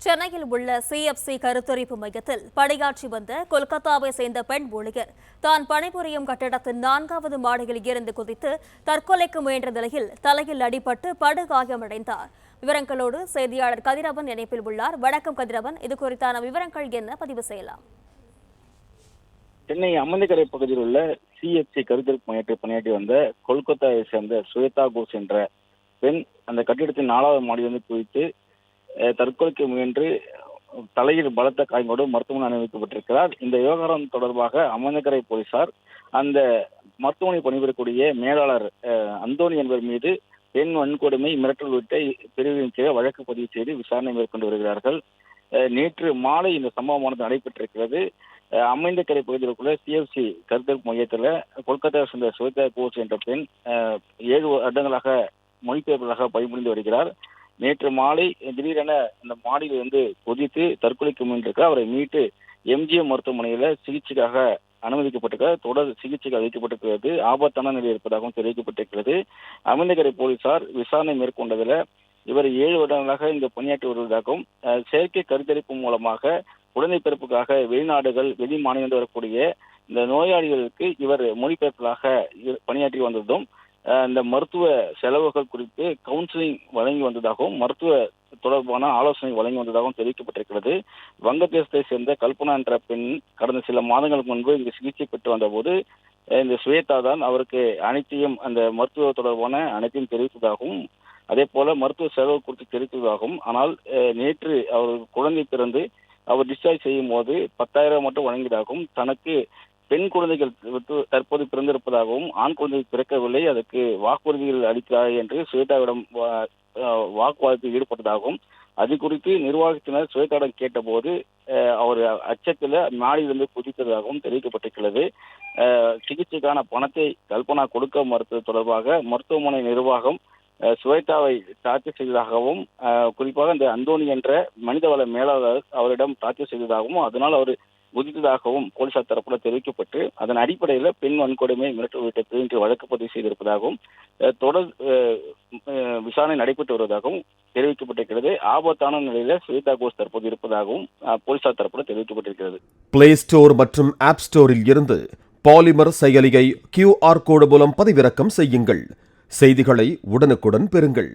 சென்னையில் உள்ள CFC கருத்தரிப்பு மையத்தில் பணியாற்றி வந்த கொல்கத்தாவை சேர்ந்த பெண் ஊழியர் தான் பணிபுரியும் கட்டிடத்தின் 4வது மாடியில் இருந்து குதித்து தற்கொலைக்கு முயன்ற நிலையில் தலையில் அடிபட்டு படுகாயமடைந்தார். விவரங்களோடு செய்தியாளர் கதிரவன் இணைப்பில் உள்ளார். வணக்கம் கதிரவன், இது குறித்தான விவரங்கள் என்ன, பதிவு செய்யலாம். சென்னை அம்மந்திக்கரை பகுதியில் உள்ள CFC கருத்தரிப்பு மையத்தில் பணியாற்றி வந்த கொல்கத்தாவை சேர்ந்த ஸ்வேதா கோஷ் என்ற பெண் அந்த கட்டிடத்தின் 4வது மாடியிலிருந்து குதித்து தற்கொலைக்கு முயன்று தலையில் பலத்த காயங்களோடு மருத்துவமனை அனுமதிக்கப்பட்டிருக்கிறார். இந்த விவகாரம் தொடர்பாக அம்மந்திக்கரை போலீசார் அந்த மருத்துவமனை பணிபுரியக்கூடிய மேலாளர் அந்தோணி என்பவர் மீது பெண் வன்கொடுமை, மிரட்டல் உள்ளிட்ட பிரிவின் கீழ் வழக்கு பதிவு செய்து விசாரணை மேற்கொண்டு வருகிறார்கள். நேற்று மாலை இந்த சம்பவமானது நடைபெற்றிருக்கிறது. அம்மந்திக்கரை பகுதியில் CFC கருத்தரிப்பு மையத்தில் கொல்கத்தாவை சேர்ந்த ஸ்வேதா கோஷ் என்ற பெண் 7 வருடங்களாக மொழிபெயர்ப்பாளராக பணிபுரிந்து வருகிறார். நேற்று மாலை திடீரென அந்த மாடியிலிருந்து குதித்து தற்கொலைக்கு முயன்றிருக்கிறார். அவரை மீட்டு MGM மருத்துவமனையில் சிகிச்சைக்காக அனுமதிக்கப்பட்டிருக்கிறார். தொடர் சிகிச்சைக்கு அளிக்கப்பட்டிருக்கிறது. ஆபத்தான நிலை இருப்பதாகவும் தெரிவிக்கப்பட்டிருக்கிறது. அம்மந்திக்கரை போலீசார் விசாரணை மேற்கொண்டதில் இவர் 7 வருடங்களாக இந்த பணியாற்றி வருவதாகவும் செயற்கை கருத்தரிப்பு மூலமாக குழந்தை பிறப்புக்காக வெளிநாடுகள், வெளி மாநிலங்கள் வரக்கூடிய இந்த நோயாளிகளுக்கு இவர் மொழிபெயர்ப்பாளராக பணியாற்றி வந்ததும் இந்த மருத்துவ செலவுகள் குறித்து கவுன்சிலிங் வழங்கி வந்ததாகவும் மருத்துவ தொடர்பான ஆலோசனை வழங்கி வந்ததாகவும் தெரிவிக்கப்பட்டிருக்கிறது. வங்கதேசத்தை சேர்ந்த கல்பனா என்ற பெண் கடந்த சில மாதங்களுக்கு முன்பு இங்கு சிகிச்சை பெற்று வந்தபோது இந்த ஸ்வேதா தான் அவருக்கு அனைத்தையும் அந்த மருத்துவ தொடர்பான அனைத்தையும் தெரிவித்ததாகவும் அதே போல மருத்துவ செலவு குறித்து தெரிவித்ததாகவும், ஆனால் நேற்று அவர் குழந்தை பிறந்து அவர் டிஸ்சார்ஜ் செய்யும் போது 10,000 மட்டும் வழங்கியதாகவும், தனக்கு பெண் குழந்தைகள் தற்போது பிறந்திருப்பதாகவும், ஆண் குழந்தை பிறக்கவில்லை, அதற்கு வாக்குறுதிகள் அளிக்கிறார் என்று ஸ்வேதாவிடம் வாக்குவாதத்தில் ஈடுபட்டதாகவும், அது குறித்து நிர்வாகத்தினர் ஸ்வேதாவிடம் கேட்டபோது அவர் அச்சத்தில் மாடியிலிருந்து குதித்ததாகவும் தெரிவிக்கப்பட்டிருக்கிறது. சிகிச்சைக்கான பணத்தை கல்பனா கொடுக்க மறுத்தது தொடர்பாக மருத்துவமனை நிர்வாகம் ஸ்வேதாவை டார்ச்சர் செய்ததாகவும், குறிப்பாக இந்த அந்தோணி என்ற மனிதவள மேலாளர் அவரிடம் டார்ச்சர் செய்ததாகவும், அதனால் அவர் குதித்ததாகவும் போலீசார் தரப்புல தெரிவிக்கப்பட்டு அதன் அடிப்படையில் பெண் வன்கொடுமை, மிரட்டல் உள்ளிட்ட பிரிவின் வழக்கு பதிவு செய்திருப்பதாகவும் தொடர் விசாரணை நடைபெற்று வருவதாகவும் தெரிவிக்கப்பட்டிருக்கிறது. ஆபத்தான நிலையில ஸ்வேதா கோஷ் தற்போது இருப்பதாகவும் போலீசார் தரப்புல தெரிவிக்கப்பட்டிருக்கிறது. பிளே ஸ்டோர் மற்றும் ஆப் ஸ்டோரில் இருந்து பாலிமர் செயலியை QR கோடு மூலம் பதிவிறக்கம் செய்யுங்கள். செய்திகளை உடனுக்குடன் பெறுங்கள்.